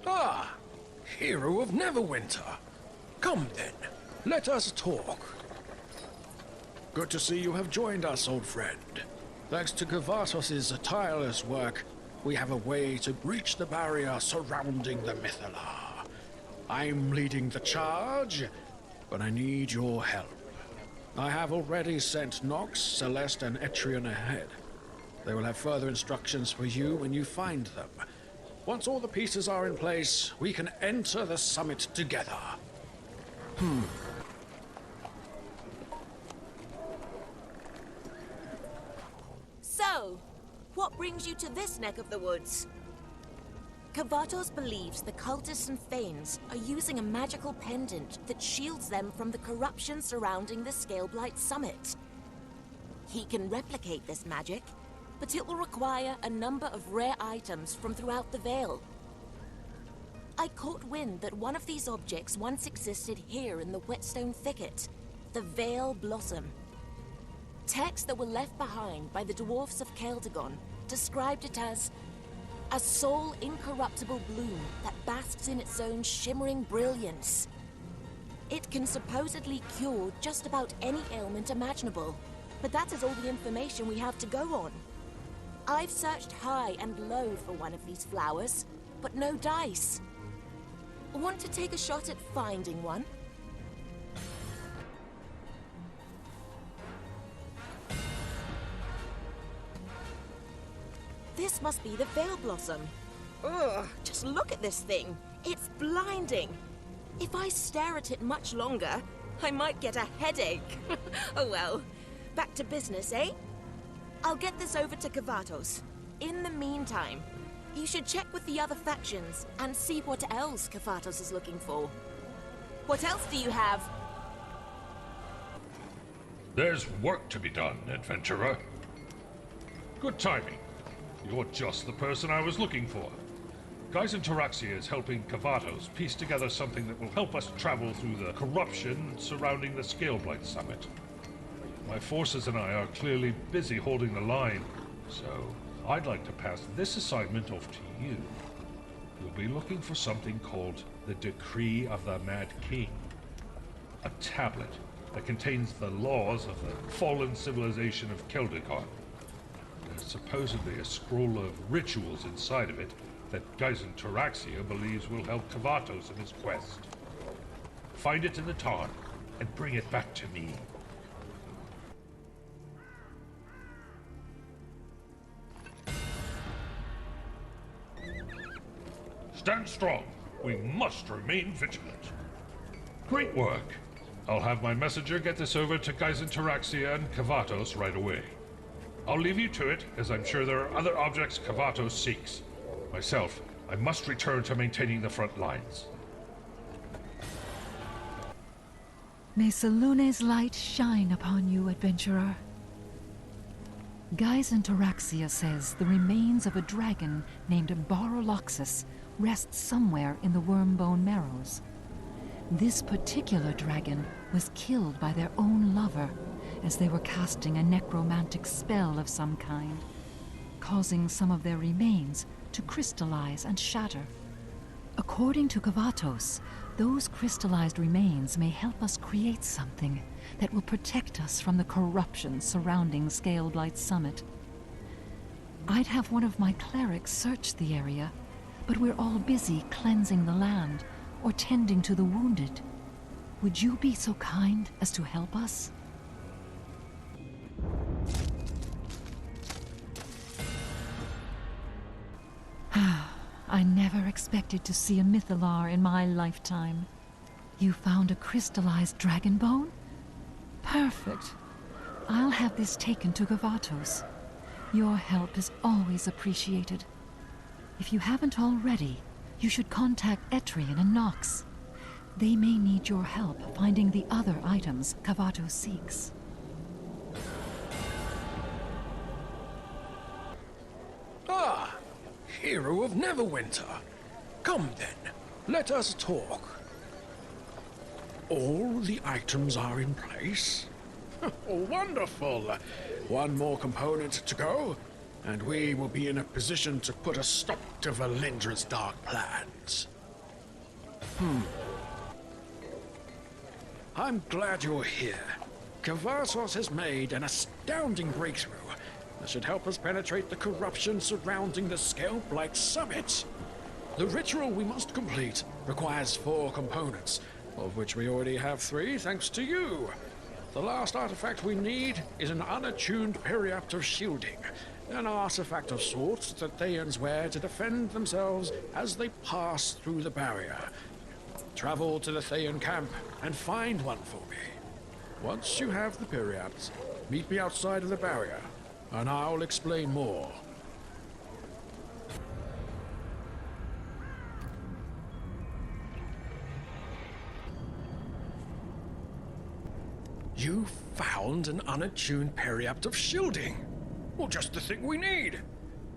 Ah, hero of Neverwinter. Come then, let us talk. Good to see you have joined us, old friend. Thanks to Kavatos' tireless work, we have a way to breach the barrier surrounding the Mythalar. I'm leading the charge, but I need your help. I have already sent Nox, Celeste, and Etrian ahead. They will have further instructions for you when you find them. Once all the pieces are in place, we can enter the summit together. So, what brings you to this neck of the woods? Kavatos believes the cultists and Thanes are using a magical pendant that shields them from the corruption surrounding the Scaleblight Summit. He can replicate this magic, but it will require a number of rare items from throughout the Vale. I caught wind that one of these objects once existed here in the Whetstone Thicket, the Vale Blossom. Texts that were left behind by the dwarfs of Keldagon described it as a sole incorruptible bloom that basks in its own shimmering brilliance. It can supposedly cure just about any ailment imaginable, but that is all the information we have to go on. I've searched high and low for one of these flowers, but no dice. Want to take a shot at finding one? This must be the Vale Blossom. Ugh, just look at this thing. It's blinding. If I stare at it much longer, I might get a headache. Oh well. Back to business, eh? I'll get this over to Kavatos. In the meantime, you should check with the other factions and see what else Kavatos is looking for. What else do you have? There's work to be done, adventurer. Good timing. You're just the person I was looking for. Gaizen Taraxia is helping Kavatos piece together something that will help us travel through the corruption surrounding the Scaleblight Summit. My forces and I are clearly busy holding the line, so I'd like to pass this assignment off to you. You'll be looking for something called the Decree of the Mad King. A tablet that contains the laws of the fallen civilization of Keldagon. There's supposedly a scroll of rituals inside of it that Gaizen Taraxia believes will help Kavatos in his quest. Find it in the tarn and bring it back to me. Stand strong. We must remain vigilant. Great work. I'll have my messenger get this over to Gaizen Taraxia and Kavatos right away. I'll leave you to it, as I'm sure there are other objects Kavatos seeks. Myself, I must return to maintaining the front lines. May Selune's light shine upon you, adventurer. Gaizen Taraxia says the remains of a dragon named Baroloxus rest somewhere in the Wormbone Marrows. This particular dragon was killed by their own lover as they were casting a necromantic spell of some kind, causing some of their remains to crystallize and shatter. According to Kavatos, those crystallized remains may help us create something that will protect us from the corruption surrounding Scaleblight Summit. I'd have one of my clerics search the area, but we're all busy cleansing the land or tending to the wounded. Would you be so kind as to help us? I never expected to see a Mythalar in my lifetime. You found a crystallized dragon bone? Perfect. I'll have this taken to Kavatos. Your help is always appreciated. If you haven't already, you should contact Etrian and Nox. They may need your help finding the other items Kavatos seeks. Ah, hero of Neverwinter. Come then, let us talk. All the items are in place? Wonderful! One more component to go, and we will be in a position to put a stop to Valindra's dark plans. I'm glad you're here. Kavatos has made an astounding breakthrough that should help us penetrate the corruption surrounding the Scaleblight Summit. The ritual we must complete requires 4 components, of which we already have 3 thanks to you. The last artifact we need is an unattuned periapt of shielding, an artifact of sorts that Thayans wear to defend themselves as they pass through the barrier. Travel to the Thayan camp and find one for me. Once you have the periapts, meet me outside of the barrier, and I'll explain more. You found an unattuned periapt of shielding. Well, just the thing we need.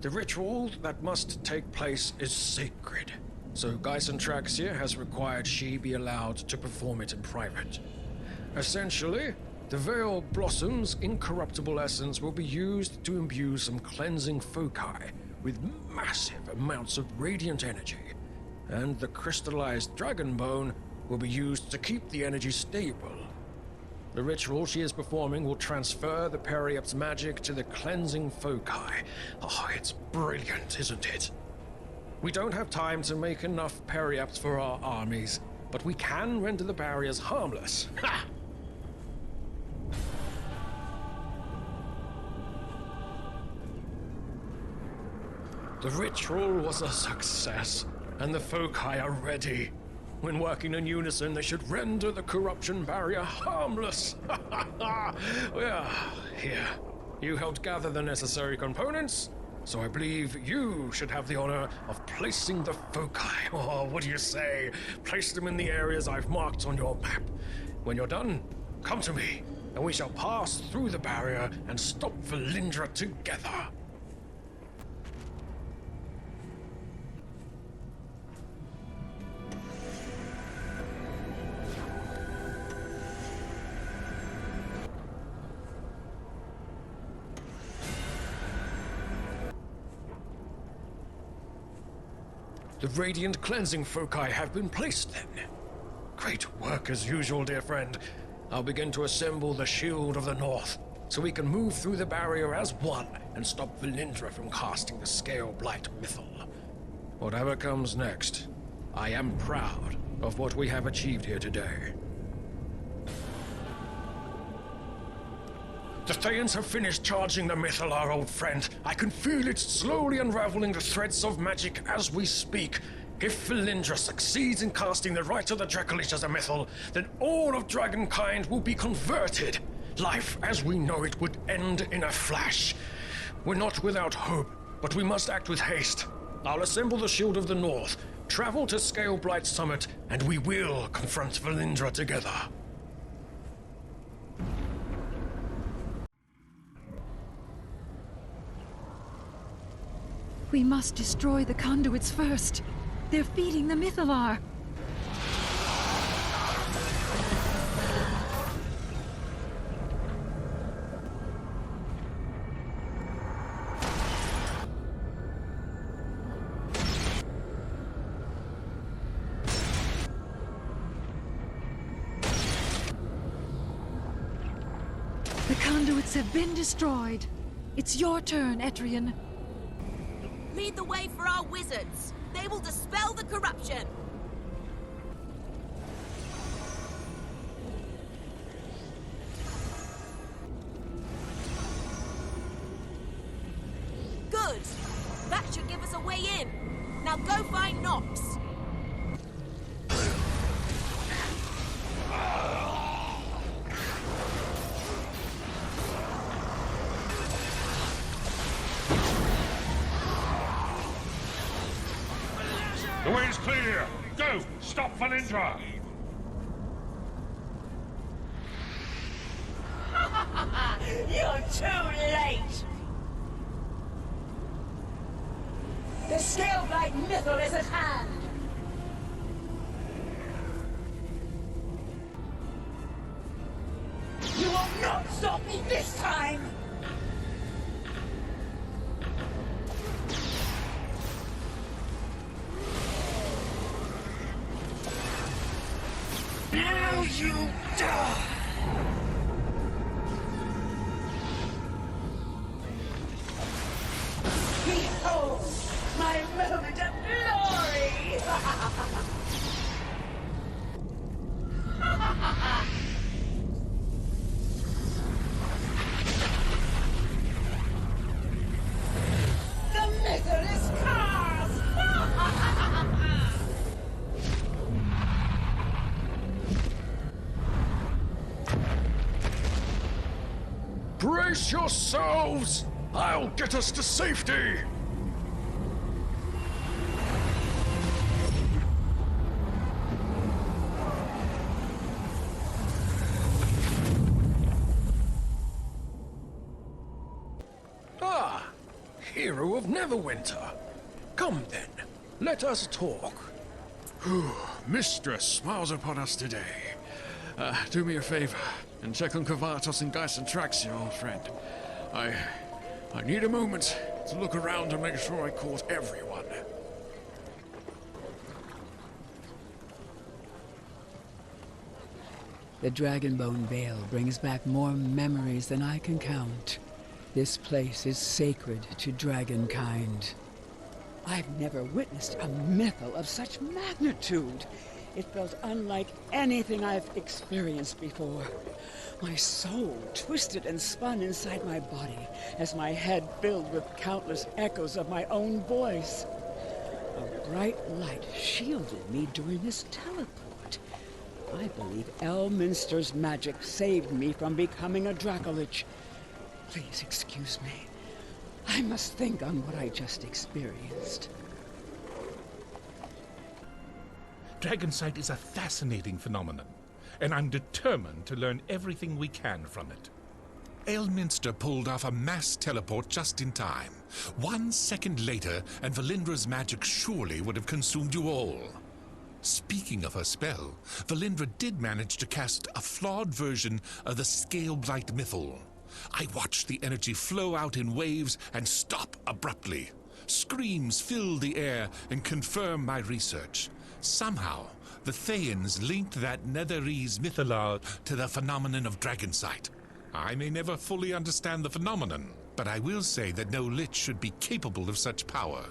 The ritual that must take place is sacred, so Traxia has required she be allowed to perform it in private. Essentially, the Veil Blossom's incorruptible essence will be used to imbue some cleansing foci with massive amounts of radiant energy, and the crystallized Dragonbone will be used to keep the energy stable. The ritual she is performing will transfer the periapt's magic to the cleansing foci. Oh, it's brilliant, isn't it? We don't have time to make enough periapts for our armies, but we can render the barriers harmless. Ha! The ritual was a success, and the foci are ready. When working in unison, they should render the corruption barrier harmless. Well, here. You helped gather the necessary components, so I believe you should have the honor of placing the foci. Oh, what do you say? Place them in the areas I've marked on your map. When you're done, come to me, and we shall pass through the barrier and stop Valindra together. The radiant cleansing foci have been placed then. Great work as usual, dear friend. I'll begin to assemble the Shield of the North, so we can move through the barrier as one and stop Valindra from casting the Scaleblight Mythal. Whatever comes next, I am proud of what we have achieved here today. The Thayans have finished charging the Mythal, our old friend. I can feel it slowly unraveling the threads of magic as we speak. If Valindra succeeds in casting the Rite of the Dracolich as a Mythal, then all of dragonkind will be converted. Life as we know it would end in a flash. We're not without hope, but we must act with haste. I'll assemble the Shield of the North, travel to Scaleblight Summit, and we will confront Valindra together. We must destroy the conduits first. They're feeding the Mythalar. The conduits have been destroyed. It's your turn, Etrian. Lead the way for our wizards. They will dispel the corruption. Good. That should give us a way in. Now go find Nox. The way's clear! Go! Stop Valindra! You're too late! The Scaleblight Mythal is at hand! You will not stop me this time! You die! Behold my moment of glory! The missile is cast! Brace yourselves! I'll get us to safety! Ah! Hero of Neverwinter! Come then, let us talk. Mistress smiles upon us today. Do me a favor and check on Kavatos and Geis and Traxia, old friend. I need a moment to look around and make sure I caught everyone. The Dragonbone Vale brings back more memories than I can count. This place is sacred to dragonkind. I've never witnessed a mythal of such magnitude. It felt unlike anything I've experienced before. My soul twisted and spun inside my body as my head filled with countless echoes of my own voice. A bright light shielded me during this teleport. I believe Elminster's magic saved me from becoming a Dracolich. Please excuse me. I must think on what I just experienced. Dragonsight is a fascinating phenomenon, and I'm determined to learn everything we can from it. Elminster pulled off a mass teleport just in time. 1 second later, and Valindra's magic surely would have consumed you all. Speaking of her spell, Valindra did manage to cast a flawed version of the Scaleblight Mythal. I watched the energy flow out in waves and stop abruptly. Screams filled the air and confirmed my research. Somehow, the Thayans linked that Netherese mythalar to the phenomenon of Dragonsight. I may never fully understand the phenomenon, but I will say that no Lich should be capable of such power.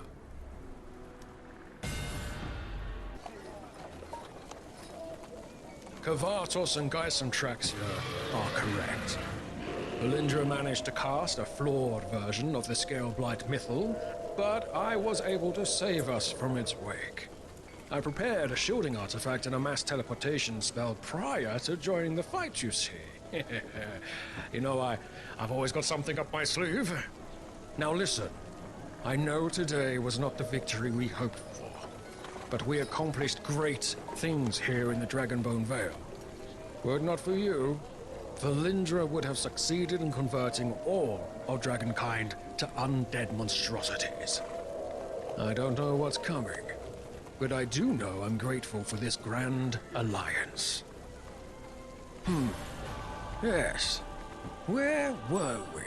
Kavatos and Geis and Traxia are correct. Valindra managed to cast a flawed version of the Scaleblight Mythal, but I was able to save us from its wake. I prepared a shielding artifact and a mass teleportation spell prior to joining the fight, you see. You know, I've always got something up my sleeve. Now listen, I know today was not the victory we hoped for, but we accomplished great things here in the Dragonbone Vale. Were it not for you, Valindra would have succeeded in converting all of dragonkind to undead monstrosities. I don't know what's coming, but I do know I'm grateful for this grand alliance. Yes. Where were we?